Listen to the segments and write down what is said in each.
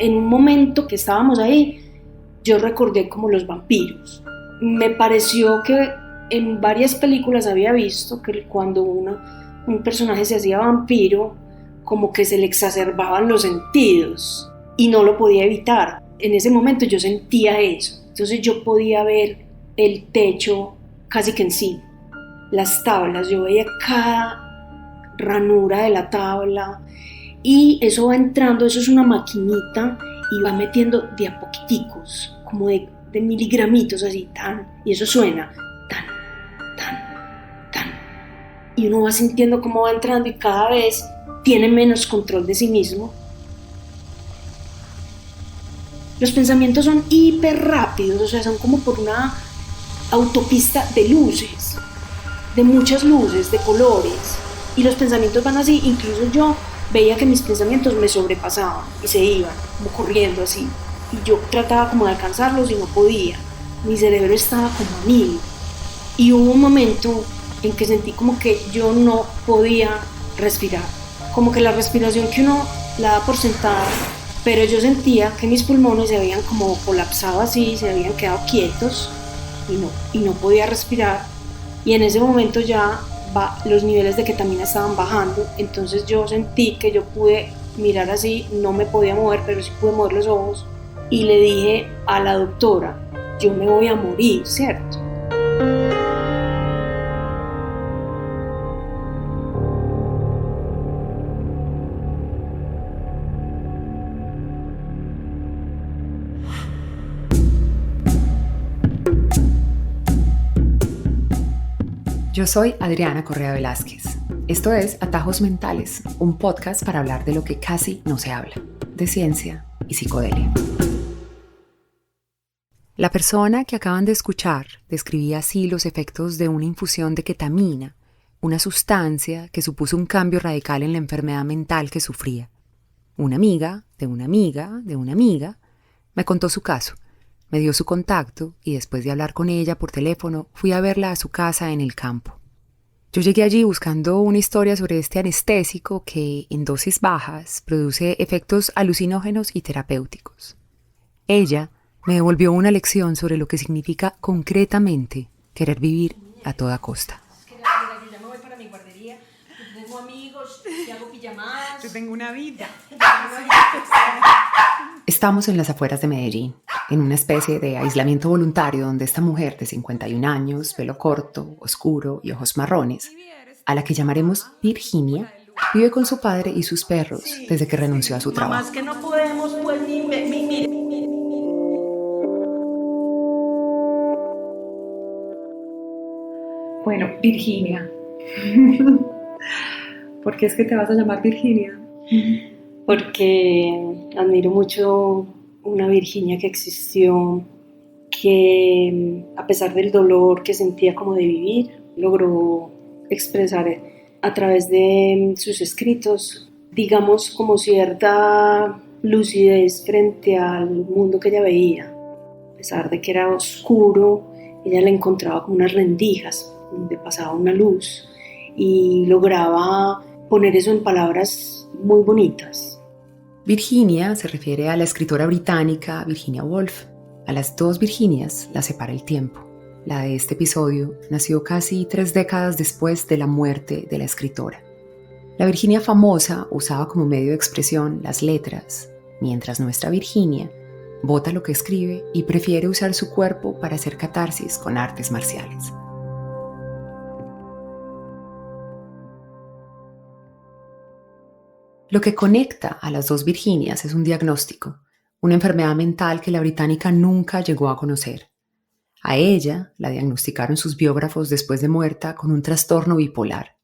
En un momento que estábamos ahí, yo recordé como los vampiros. Me pareció que en varias películas había visto que cuando un personaje se hacía vampiro, como que se le exacerbaban los sentidos y no lo podía evitar. En ese momento yo sentía eso. Entonces yo podía ver el techo casi que encima. Las tablas, yo veía cada ranura de la tabla y eso va entrando, eso es una maquinita y va metiendo de a poquiticos, como de miligramitos así, y eso suena tan, tan, y uno va sintiendo cómo va entrando y cada vez tiene menos control de sí mismo. Los pensamientos son hiper rápidos, o sea, son como por una autopista de luces, de muchas luces, de colores, y los pensamientos van así. Incluso yo veía que mis pensamientos me sobrepasaban y se iban, como corriendo así, y yo trataba como de alcanzarlos y no podía, mi cerebro estaba como a 1000, y hubo un momento en que sentí como que yo no podía respirar, como que la respiración que uno la da por sentada, pero yo sentía que mis pulmones se habían como colapsado así, se habían quedado quietos y no podía respirar, y en ese momento ya los niveles de ketamina estaban bajando. Entonces yo sentí que yo pude mirar así, no me podía mover, pero sí pude mover los ojos, y le dije a la doctora, yo me voy a morir, ¿cierto? Yo soy Adriana Correa Velázquez. Esto es Atajos Mentales, un podcast para hablar de lo que casi no se habla, de ciencia y psicodelia. La persona que acaban de escuchar describía así los efectos de una infusión de ketamina, una sustancia que supuso un cambio radical en la enfermedad mental que sufría. Una amiga, de una amiga, de una amiga, me contó su caso, me dio su contacto y después de hablar con ella por teléfono fui a verla a su casa en el campo. Yo llegué allí buscando una historia sobre este anestésico que, en dosis bajas, produce efectos alucinógenos y terapéuticos. Ella me devolvió una lección sobre lo que significa concretamente querer vivir a toda costa. Yo ya me voy para mi guardería, yo tengo amigos, yo hago pijamadas. Yo tengo una vida. Estamos en las afueras de Medellín, en una especie de aislamiento voluntario donde esta mujer de 51 años, pelo corto, oscuro y ojos marrones, a la que llamaremos Virginia, vive con su padre y sus perros desde que renunció a su trabajo. Mamás que no podemos, pues, mire. Bueno, Virginia. ¿Por qué es que te vas a llamar Virginia? Porque admiro mucho una Virginia que existió, que a pesar del dolor que sentía como de vivir, logró expresar a través de sus escritos, digamos, como cierta lucidez frente al mundo que ella veía. A pesar de que era oscuro, ella le encontraba como unas rendijas donde pasaba una luz y lograba poner eso en palabras muy bonitas. Virginia se refiere a la escritora británica Virginia Woolf. A las dos Virginias las separa el tiempo. La de este episodio nació casi 3 décadas después de la muerte de la escritora. La Virginia famosa usaba como medio de expresión las letras, mientras nuestra Virginia bota lo que escribe y prefiere usar su cuerpo para hacer catarsis con artes marciales. Lo que conecta a las dos Virginias es un diagnóstico, una enfermedad mental que la británica nunca llegó a conocer. A ella la diagnosticaron sus biógrafos después de muerta con un trastorno bipolar.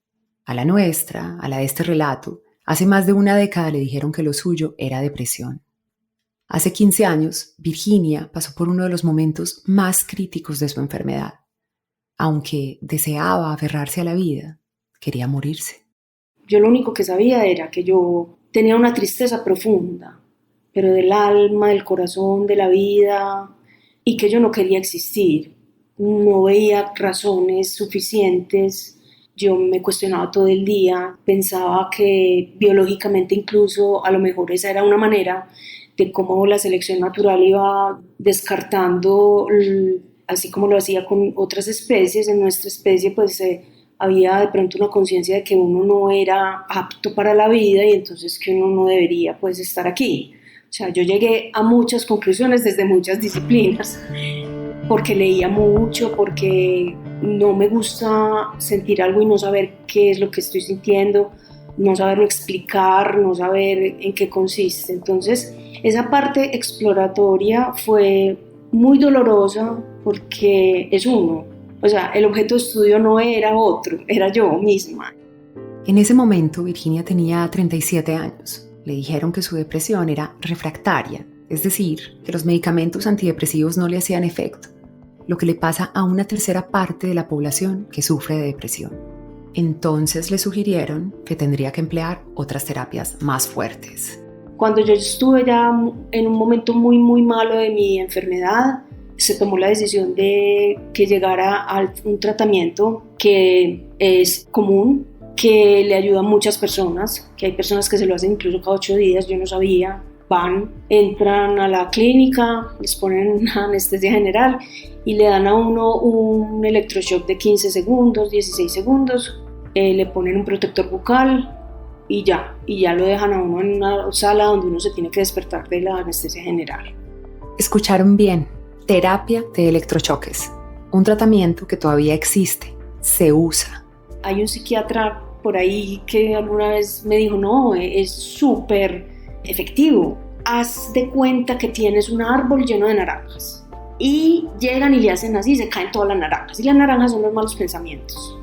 A la nuestra, a la de este relato, hace más de una década le dijeron que lo suyo era depresión. Hace 15 años, Virginia pasó por uno de los momentos más críticos de su enfermedad. Aunque deseaba aferrarse a la vida, quería morirse. Yo lo único que sabía era que yo tenía una tristeza profunda, pero del alma, del corazón, de la vida, y que yo no quería existir. No veía razones suficientes. Yo me cuestionaba todo el día, pensaba que biológicamente incluso a lo mejor esa era una manera de cómo la selección natural iba descartando, así como lo hacía con otras especies. En nuestra especie pues había de pronto una conciencia de que uno no era apto para la vida y entonces que uno no debería pues estar aquí. O sea, yo llegué a muchas conclusiones desde muchas disciplinas, porque leía mucho, porque no me gusta sentir algo y no saber qué es lo que estoy sintiendo, no saberlo explicar, no saber en qué consiste. Entonces, esa parte exploratoria fue muy dolorosa porque es uno. O sea, el objeto de estudio no era otro, era yo misma. En ese momento, Virginia tenía 37 años. Le dijeron que su depresión era refractaria, es decir, que los medicamentos antidepresivos no le hacían efecto, lo que le pasa a una tercera parte de la población que sufre de depresión. Entonces le sugirieron que tendría que emplear otras terapias más fuertes. Cuando yo estuve ya en un momento muy, muy malo de mi enfermedad, se tomó la decisión de que llegara a un tratamiento que es común, que le ayuda a muchas personas, que hay personas que se lo hacen incluso cada 8 días, yo no sabía. Van, entran a la clínica, les ponen una anestesia general y le dan a uno un electroshock de 15 segundos, 16 segundos, le ponen un protector bucal y ya lo dejan a uno en una sala donde uno se tiene que despertar de la anestesia general. Escucharon bien, terapia de electrochoques, un tratamiento que todavía existe, se usa. Hay un psiquiatra por ahí que alguna vez me dijo, no, es súper efectivo. Haz de cuenta que tienes un árbol lleno de naranjas y llegan y le hacen así, se caen todas las naranjas y las naranjas son los malos pensamientos.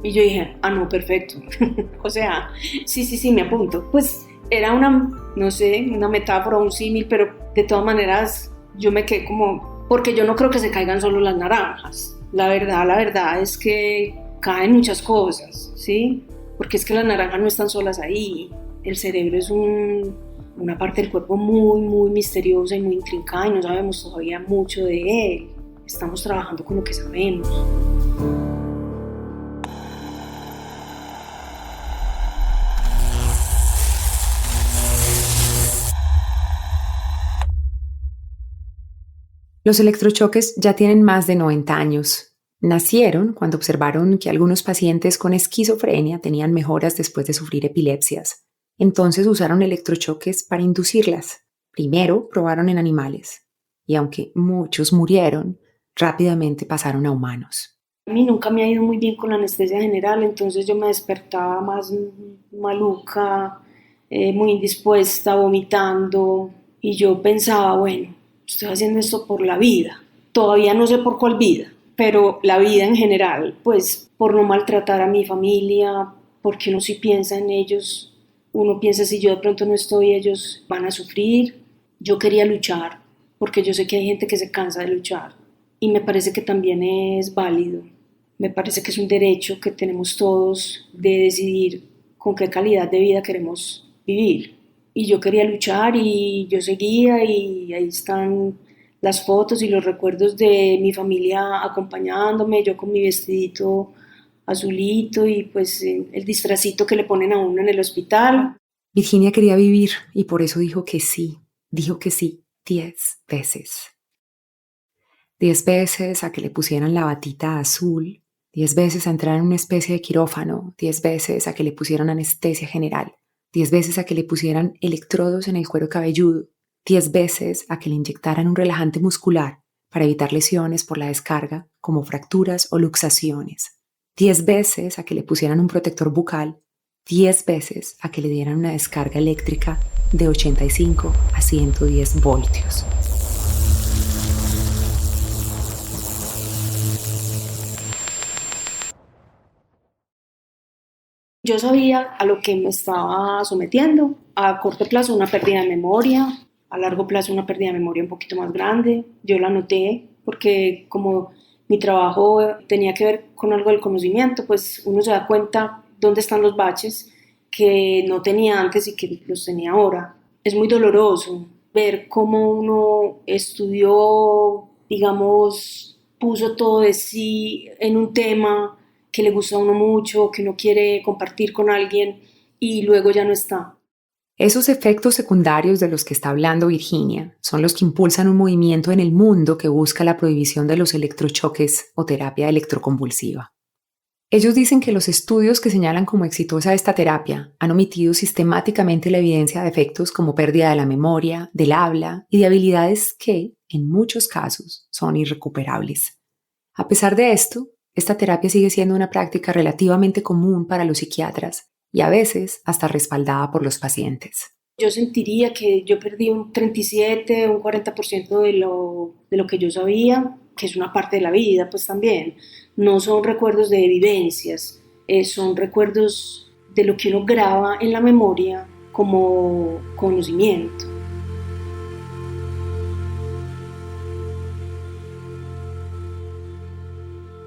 Y yo dije, no, perfecto. O sea, sí, me apunto. Pues era no sé, una metáfora, un símil, pero de todas maneras yo me quedé como, porque yo no creo que se caigan solo las naranjas. La verdad es que caen muchas cosas, ¿sí? Porque es que las naranjas no están solas ahí. El cerebro es una parte del cuerpo muy, muy misteriosa y muy intrincada y no sabemos todavía mucho de él. Estamos trabajando con lo que sabemos. Los electrochoques ya tienen más de 90 años. Nacieron cuando observaron que algunos pacientes con esquizofrenia tenían mejoras después de sufrir epilepsias. Entonces usaron electrochoques para inducirlas. Primero probaron en animales, y aunque muchos murieron, rápidamente pasaron a humanos. A mí nunca me ha ido muy bien con la anestesia general, entonces yo me despertaba más maluca, muy indispuesta, vomitando, y yo pensaba, bueno, estoy haciendo esto por la vida. Todavía no sé por cuál vida, pero la vida en general, pues por no maltratar a mi familia, porque uno sí piensa en ellos, uno piensa si yo de pronto no estoy, ellos van a sufrir. Yo quería luchar, porque yo sé que hay gente que se cansa de luchar y me parece que también es válido. Me parece que es un derecho que tenemos todos de decidir con qué calidad de vida queremos vivir. Y yo quería luchar y yo seguía y ahí están las fotos y los recuerdos de mi familia acompañándome, yo con mi vestidito azulito y pues el disfracito que le ponen a uno en el hospital. Virginia quería vivir y por eso dijo que sí 10 veces. 10 veces a que le pusieran la batita azul, 10 veces a entrar en una especie de quirófano, 10 veces a que le pusieran anestesia general, 10 veces a que le pusieran electrodos en el cuero cabelludo, 10 veces a que le inyectaran un relajante muscular para evitar lesiones por la descarga como fracturas o luxaciones, 10 veces a que le pusieran un protector bucal, 10 veces a que le dieran una descarga eléctrica de 85 a 110 voltios. Yo sabía a lo que me estaba sometiendo. A corto plazo una pérdida de memoria, a largo plazo una pérdida de memoria un poquito más grande. Yo la noté porque como mi trabajo tenía que ver con algo del conocimiento, pues uno se da cuenta dónde están los baches que no tenía antes y que los tenía ahora. Es muy doloroso ver cómo uno estudió, digamos, puso todo de sí en un tema que le gusta a uno mucho, que uno quiere compartir con alguien y luego ya no está. Esos efectos secundarios de los que está hablando Virginia son los que impulsan un movimiento en el mundo que busca la prohibición de los electrochoques o terapia electroconvulsiva. Ellos dicen que los estudios que señalan como exitosa esta terapia han omitido sistemáticamente la evidencia de efectos como pérdida de la memoria, del habla y de habilidades que, en muchos casos, son irrecuperables. A pesar de esto, esta terapia sigue siendo una práctica relativamente común para los psiquiatras y a veces hasta respaldada por los pacientes. Yo sentiría que yo perdí un 37, un 40% de lo que yo sabía, que es una parte de la vida, pues también. No son recuerdos de vivencias, son recuerdos de lo que uno graba en la memoria como conocimiento.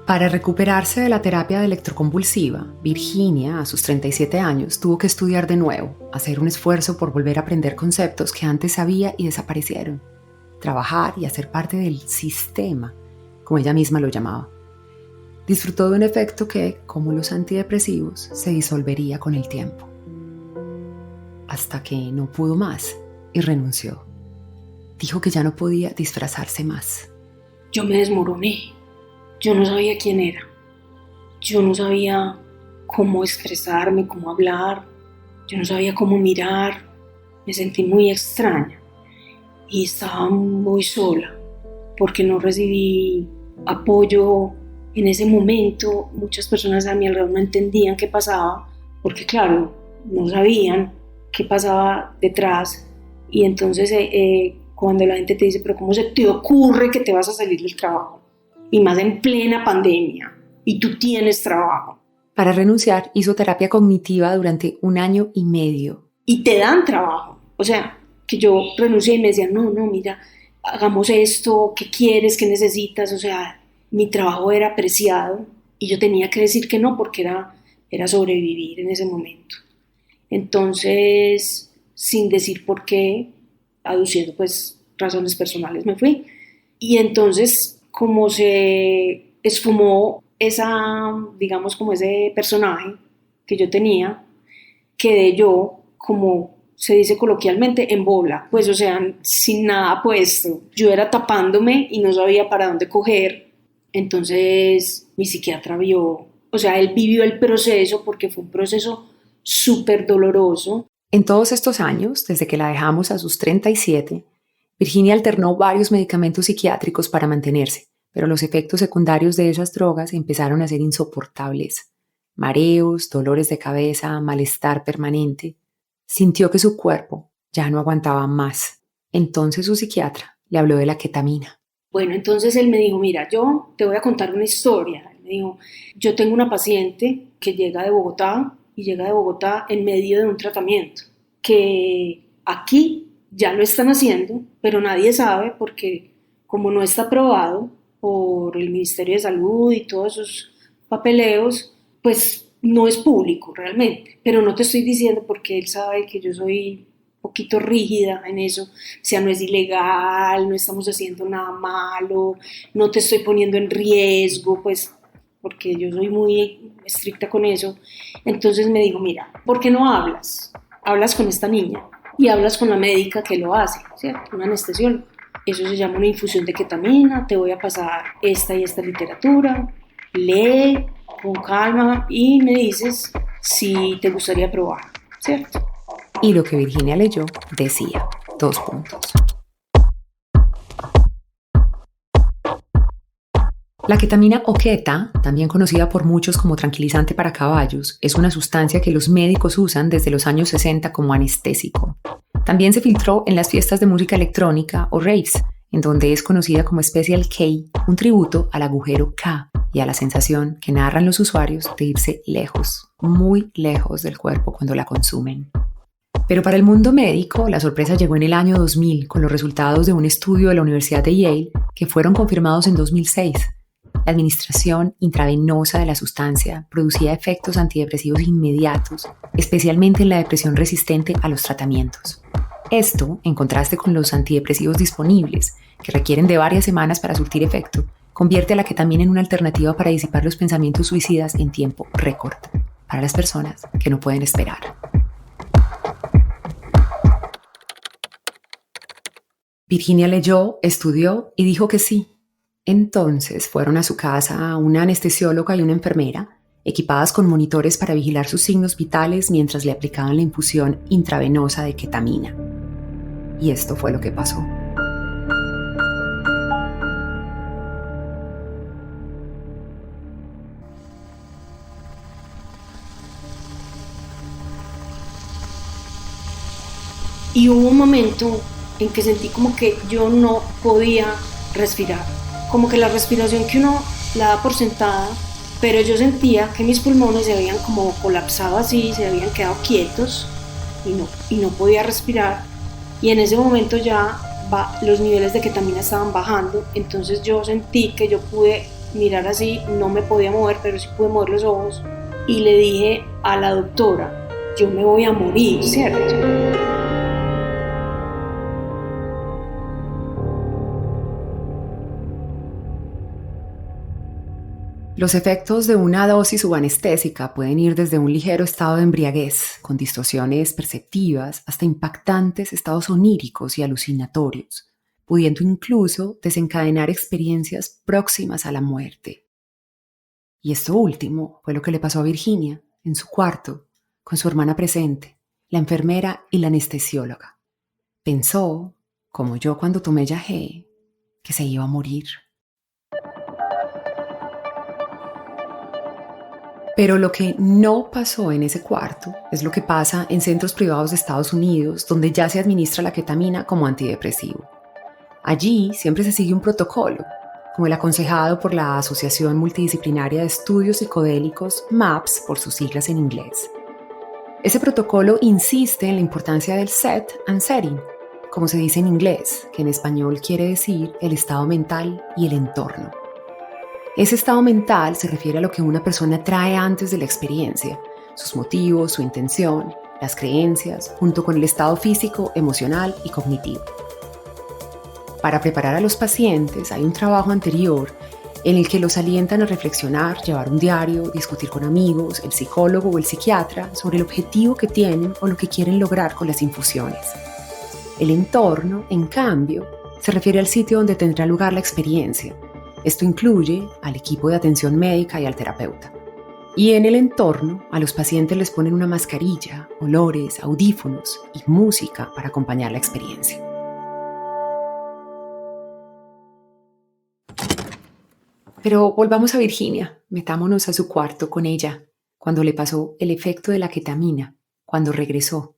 Para recuperarse de la terapia electroconvulsiva, Virginia, a sus 37 años, tuvo que estudiar de nuevo, hacer un esfuerzo por volver a aprender conceptos que antes sabía y desaparecieron, trabajar y hacer parte del sistema, como ella misma lo llamaba. Disfrutó de un efecto que, como los antidepresivos, se disolvería con el tiempo. Hasta que no pudo más y renunció. Dijo que ya no podía disfrazarse más. Yo me desmoroné. Yo no sabía quién era. Yo no sabía cómo expresarme, cómo hablar. Yo no sabía cómo mirar. Me sentí muy extraña y estaba muy sola porque no recibí apoyo en ese momento. Muchas personas a mi alrededor no entendían qué pasaba porque, claro, no sabían qué pasaba detrás. Y entonces cuando la gente te dice, pero ¿cómo se te ocurre que te vas a salir del trabajo? Y más en plena pandemia, y tú tienes trabajo. Para renunciar, hizo terapia cognitiva durante 1 año y medio. Y te dan trabajo. O sea, que yo renuncié y me decían, no, mira, hagamos esto, ¿qué quieres, qué necesitas? O sea, mi trabajo era apreciado y yo tenía que decir que no porque era sobrevivir en ese momento. Entonces, sin decir por qué, aduciendo pues razones personales, me fui. Y entonces, como se esfumó digamos, como ese personaje que yo tenía, quedé yo, como se dice coloquialmente, en bola, pues o sea, sin nada puesto. Yo era tapándome y no sabía para dónde coger. Entonces mi psiquiatra vio, o sea, él vivió el proceso porque fue un proceso súper doloroso. En todos estos años, desde que la dejamos a sus 37, Virginia alternó varios medicamentos psiquiátricos para mantenerse, pero los efectos secundarios de esas drogas empezaron a ser insoportables. Mareos, dolores de cabeza, malestar permanente. Sintió que su cuerpo ya no aguantaba más. Entonces su psiquiatra le habló de la ketamina. Bueno, entonces él me dijo, mira, yo te voy a contar una historia. Él me dijo, yo tengo una paciente que llega de Bogotá y llega de Bogotá en medio de un tratamiento que aquí ya lo están haciendo, pero nadie sabe porque como no está aprobado por el Ministerio de Salud y todos esos papeleos, pues no es público realmente. Pero no te estoy diciendo porque él sabe que yo soy un poquito rígida en eso. O sea, no es ilegal, no estamos haciendo nada malo, no te estoy poniendo en riesgo, pues porque yo soy muy estricta con eso. Entonces me dijo, mira, ¿por qué no hablas? Hablas con esta niña y hablas con la médica que lo hace, ¿cierto? Una anestesióloga. Eso se llama una infusión de ketamina, te voy a pasar esta y esta literatura, lee con calma y me dices si te gustaría probar, ¿cierto? Y lo que Virginia leyó decía, 2 puntos. La ketamina o keta, también conocida por muchos como tranquilizante para caballos, es una sustancia que los médicos usan desde los años 60 como anestésico. También se filtró en las fiestas de música electrónica o raves, en donde es conocida como Special K, un tributo al agujero K y a la sensación que narran los usuarios de irse lejos, muy lejos del cuerpo cuando la consumen. Pero para el mundo médico, la sorpresa llegó en el año 2000 con los resultados de un estudio de la Universidad de Yale que fueron confirmados en 2006. La administración intravenosa de la sustancia producía efectos antidepresivos inmediatos, especialmente en la depresión resistente a los tratamientos. Esto, en contraste con los antidepresivos disponibles, que requieren de varias semanas para surtir efecto, convierte a la ketamina en una alternativa para disipar los pensamientos suicidas en tiempo récord, para las personas que no pueden esperar. Virginia leyó, estudió y dijo que sí. Entonces fueron a su casa una anestesióloga y una enfermera, equipadas con monitores para vigilar sus signos vitales mientras le aplicaban la infusión intravenosa de ketamina. Y esto fue lo que pasó. Y hubo un momento en que sentí como que yo no podía respirar, como que la respiración que uno la da por sentada, pero yo sentía que mis pulmones se habían como colapsado así, se habían quedado quietos y no podía respirar. Y en ese momento ya los niveles de ketamina estaban bajando, entonces yo sentí que yo pude mirar así, no me podía mover, pero sí pude mover los ojos y le dije a la doctora, yo me voy a morir, ¿cierto? Los efectos de una dosis subanestésica pueden ir desde un ligero estado de embriaguez, con distorsiones perceptivas, hasta impactantes estados oníricos y alucinatorios, pudiendo incluso desencadenar experiencias próximas a la muerte. Y esto último fue lo que le pasó a Virginia, en su cuarto, con su hermana presente, la enfermera y la anestesióloga. Pensó, como yo cuando tomé yagé, que se iba a morir. Pero lo que no pasó en ese cuarto es lo que pasa en centros privados de Estados Unidos, donde ya se administra la ketamina como antidepresivo. Allí siempre se sigue un protocolo, como el aconsejado por la Asociación Multidisciplinaria de Estudios Psicodélicos, MAPS por sus siglas en inglés. Ese protocolo insiste en la importancia del set and setting, como se dice en inglés, que en español quiere decir el estado mental y el entorno. Ese estado mental se refiere a lo que una persona trae antes de la experiencia, sus motivos, su intención, las creencias, junto con el estado físico, emocional y cognitivo. Para preparar a los pacientes hay un trabajo anterior en el que los alientan a reflexionar, llevar un diario, discutir con amigos, el psicólogo o el psiquiatra sobre el objetivo que tienen o lo que quieren lograr con las infusiones. El entorno, en cambio, se refiere al sitio donde tendrá lugar la experiencia. Esto incluye al equipo de atención médica y al terapeuta. Y en el entorno, a los pacientes les ponen una mascarilla, olores, audífonos y música para acompañar la experiencia. Pero volvamos a Virginia, metámonos a su cuarto con ella, cuando le pasó el efecto de la ketamina, cuando regresó.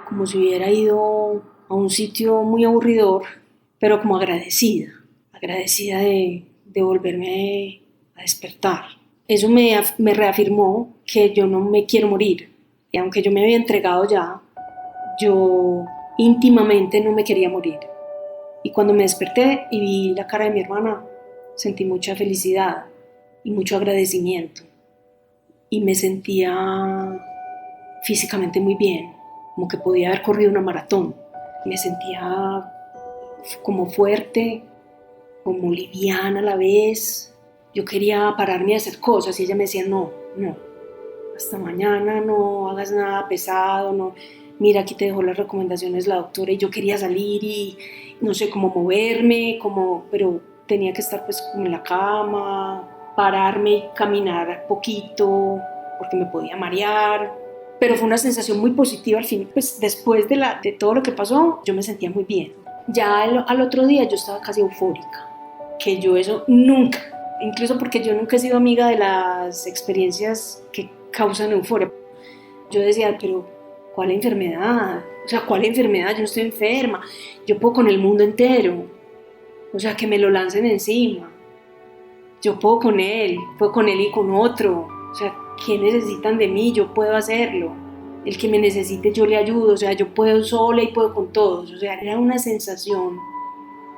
Como si hubiera ido a un sitio muy aburridor, pero como agradecida de volverme a despertar. Eso me reafirmó que yo no me quiero morir. Y aunque yo me había entregado ya, yo íntimamente no me quería morir. Y cuando me desperté y vi la cara de mi hermana, sentí mucha felicidad y mucho agradecimiento. Y me sentía físicamente muy bien, como que podía haber corrido una maratón. Me sentía como fuerte, como liviana a la vez. Yo quería pararme a hacer cosas y ella me decía, no, hasta mañana no hagas nada pesado, no. Mira, aquí te dejo las recomendaciones la doctora. Y yo quería salir y no sé cómo moverme, pero tenía que estar pues como en la cama, pararme y caminar poquito porque me podía marear. Pero fue una sensación muy positiva al fin. Pues después de todo lo que pasó, yo me sentía muy bien. Ya al otro día yo estaba casi eufórica, que yo eso nunca, incluso porque yo nunca he sido amiga de las experiencias que causan euforia. Yo decía, pero ¿cuál enfermedad? O sea, ¿cuál enfermedad? Yo no estoy enferma, yo puedo con el mundo entero, o sea, que me lo lancen encima. Yo puedo con él y con otro, o sea, ¿qué necesitan de mí? Yo puedo hacerlo. El que me necesite yo le ayudo, o sea, yo puedo sola y puedo con todos. O sea, era una sensación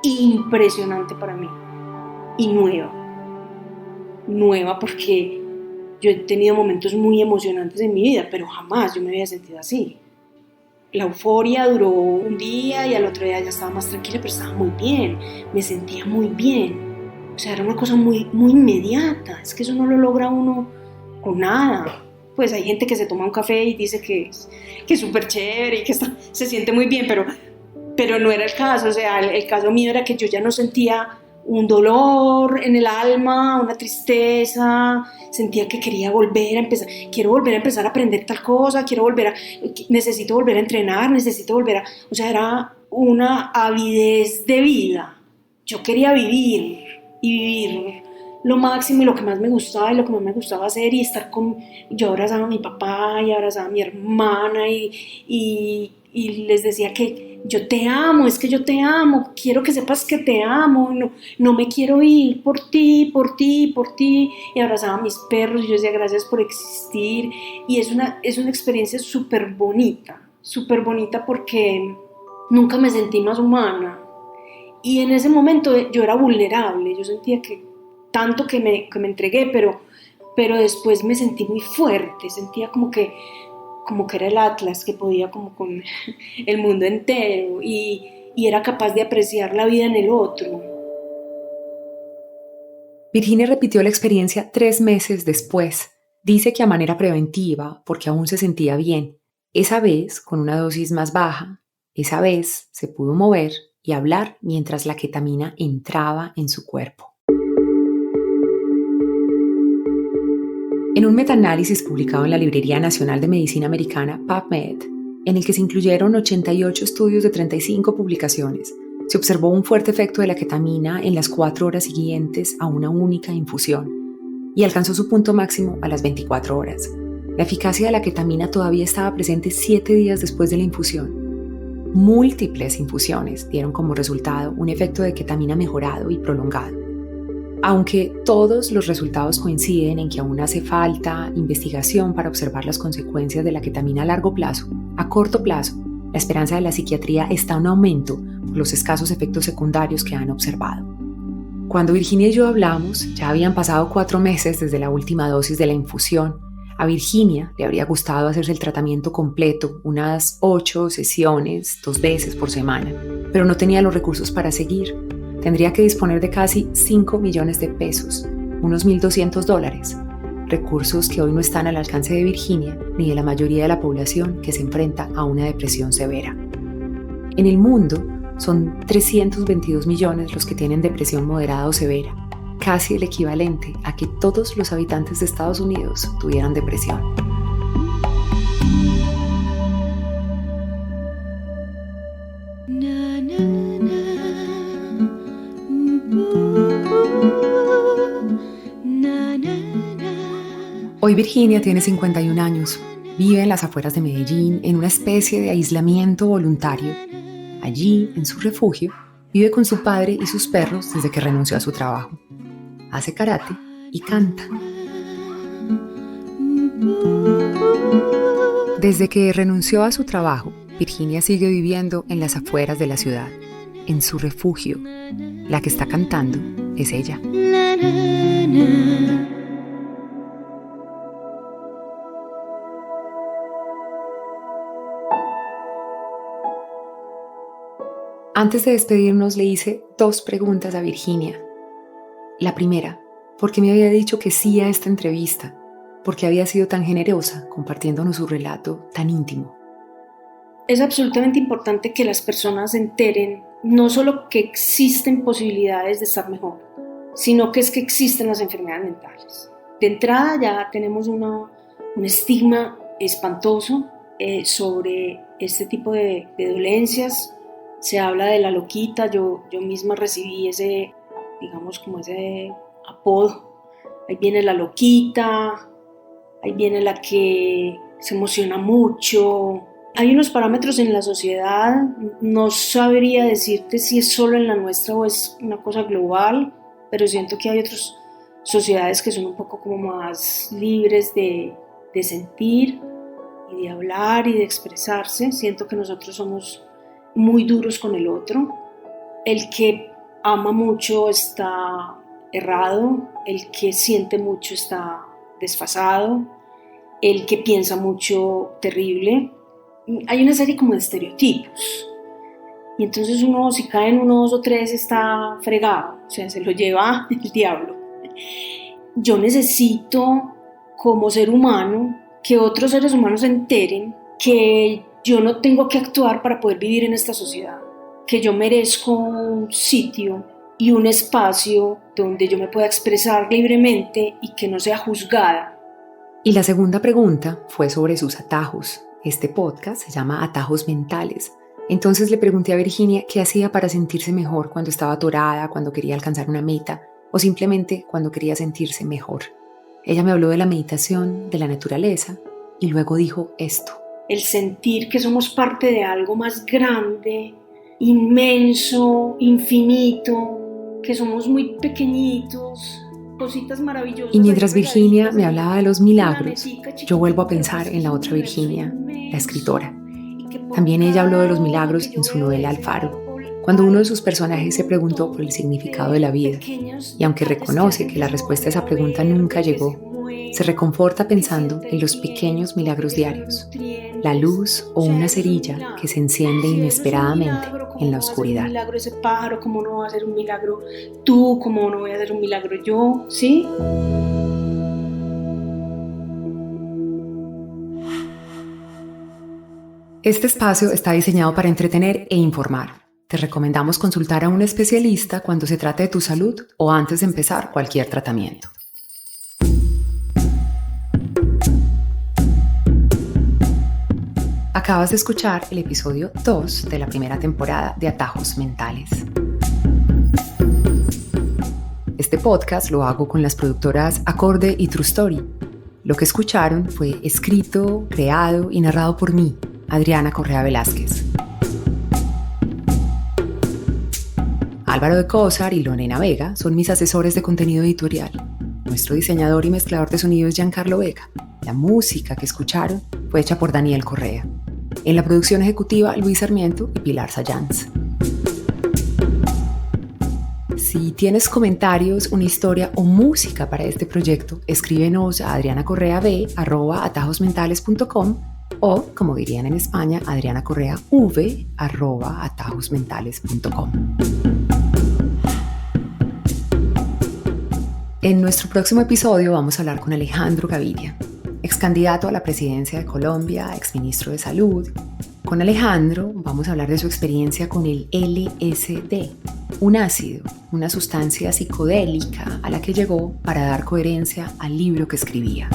impresionante para mí y nueva porque yo he tenido momentos muy emocionantes en mi vida, pero jamás yo me había sentido así. La euforia duró un día y al otro día ya estaba más tranquila, pero estaba muy bien, me sentía muy bien. O sea, era una cosa muy, muy inmediata, es que eso no lo logra uno con nada. Pues hay gente que se toma un café y dice que es súper chévere y que se siente muy bien, pero no era el caso. O sea, el caso mío era que yo ya no sentía un dolor en el alma, una tristeza, sentía que quería volver a empezar, quiero volver a empezar a aprender tal cosa, necesito volver a entrenar, o sea, era una avidez de vida. Yo quería vivir y vivir lo máximo y lo que más me gustaba y lo que más me gustaba hacer y estar con... Yo abrazaba a mi papá y abrazaba a mi hermana y les decía que yo te amo, es que yo te amo, quiero que sepas que te amo, no me quiero ir por ti, y abrazaba a mis perros y yo decía gracias por existir y es una experiencia súper bonita porque nunca me sentí más humana y en ese momento yo era vulnerable, yo sentía que tanto que me entregué, pero después me sentí muy fuerte, sentía como que era el Atlas, que podía como con el mundo entero y era capaz de apreciar la vida en el otro. Virginia repitió la experiencia 3 meses después. Dice que a manera preventiva, porque aún se sentía bien. Esa vez, con una dosis más baja, esa vez se pudo mover y hablar mientras la ketamina entraba en su cuerpo. En un metaanálisis publicado en la Librería Nacional de Medicina Americana, PubMed, en el que se incluyeron 88 estudios de 35 publicaciones, se observó un fuerte efecto de la ketamina en las 4 horas siguientes a una única infusión y alcanzó su punto máximo a las 24 horas. La eficacia de la ketamina todavía estaba presente 7 días después de la infusión. Múltiples infusiones dieron como resultado un efecto de ketamina mejorado y prolongado. Aunque todos los resultados coinciden en que aún hace falta investigación para observar las consecuencias de la ketamina a largo plazo, a corto plazo, la esperanza de la psiquiatría está en aumento por los escasos efectos secundarios que han observado. Cuando Virginia y yo hablamos, ya habían pasado 4 meses desde la última dosis de la infusión. A Virginia le habría gustado hacerse el tratamiento completo, unas 8 sesiones, 2 veces por semana, pero no tenía los recursos para seguir. Tendría que disponer de casi 5 millones de pesos, unos $1,200, recursos que hoy no están al alcance de Virginia ni de la mayoría de la población que se enfrenta a una depresión severa. En el mundo son 322 millones los que tienen depresión moderada o severa, casi el equivalente a que todos los habitantes de Estados Unidos tuvieran depresión. Hoy Virginia tiene 51 años, vive en las afueras de Medellín en una especie de aislamiento voluntario. Allí, en su refugio, vive con su padre y sus perros desde que renunció a su trabajo. Hace karate y canta. Desde que renunció a su trabajo, Virginia sigue viviendo en las afueras de la ciudad, en su refugio. La que está cantando es ella. Antes de despedirnos le hice 2 preguntas a Virginia. La primera, ¿por qué me había dicho que sí a esta entrevista? ¿Por qué había sido tan generosa compartiéndonos su relato tan íntimo? Es absolutamente importante que las personas se enteren no solo que existen posibilidades de estar mejor, sino que es que existen las enfermedades mentales. De entrada ya tenemos un estigma espantoso sobre este tipo de dolencias. Se habla de la loquita, yo misma recibí ese apodo. Ahí viene la loquita, ahí viene la que se emociona mucho. Hay unos parámetros en la sociedad, no sabría decirte si es solo en la nuestra o es una cosa global, pero siento que hay otras sociedades que son un poco como más libres de sentir y de hablar y de expresarse. Siento que nosotros somos muy duros con el otro. El que ama mucho está errado, el que siente mucho está desfasado, el que piensa mucho terrible. Hay una serie como de estereotipos y entonces uno, si cae en 1, 2 o 3, está fregado, o sea, se lo lleva el diablo. Yo necesito como ser humano que otros seres humanos se enteren que yo no tengo que actuar para poder vivir en esta sociedad, que yo merezco un sitio y un espacio donde yo me pueda expresar libremente y que no sea juzgada. Y la segunda pregunta fue sobre sus atajos. Este podcast se llama Atajos Mentales. Entonces le pregunté a Virginia qué hacía para sentirse mejor cuando estaba atorada, cuando quería alcanzar una meta o simplemente cuando quería sentirse mejor. Ella me habló de la meditación, de la naturaleza y luego dijo esto. El sentir que somos parte de algo más grande, inmenso, infinito, que somos muy pequeñitos, cositas maravillosas. Y mientras Virginia me hablaba de los milagros, yo vuelvo a pensar en la otra Virginia, la escritora. También ella habló de los milagros en su novela Alfaro, cuando uno de sus personajes se preguntó por el significado de la vida, y aunque reconoce que la respuesta a esa pregunta nunca llegó, se reconforta pensando en los pequeños milagros diarios, la luz o una cerilla que se enciende inesperadamente en la oscuridad. ¿Cómo no va a ser un milagro ese pájaro? ¿Cómo no va a ser un milagro tú? ¿Cómo no voy a hacer un milagro yo? ¿Sí? Este espacio está diseñado para entretener e informar. Te recomendamos consultar a un especialista cuando se trate de tu salud o antes de empezar cualquier tratamiento. Acabas de escuchar el episodio 2 de la primera temporada de Atajos Mentales. Este podcast lo hago con las productoras Acorde y True Story. Lo que escucharon fue escrito, creado y narrado por mí, Adriana Correa Velázquez. Álvaro de Cózar y Lorena Vega son mis asesores de contenido editorial. Nuestro diseñador y mezclador de sonido es Giancarlo Vega. La música que escucharon fue hecha por Daniel Correa. En la producción ejecutiva, Luis Sarmiento y Pilar Sayans. Si tienes comentarios, una historia o música para este proyecto, escríbenos a adrianacorreav@atajosmentales.com o, como dirían en España, adrianacorreav@atajosmentales.com. En nuestro próximo episodio vamos a hablar con Alejandro Gaviria, ex candidato a la presidencia de Colombia, ex ministro de Salud. Con Alejandro vamos a hablar de su experiencia con el LSD, un ácido, una sustancia psicodélica a la que llegó para dar coherencia al libro que escribía.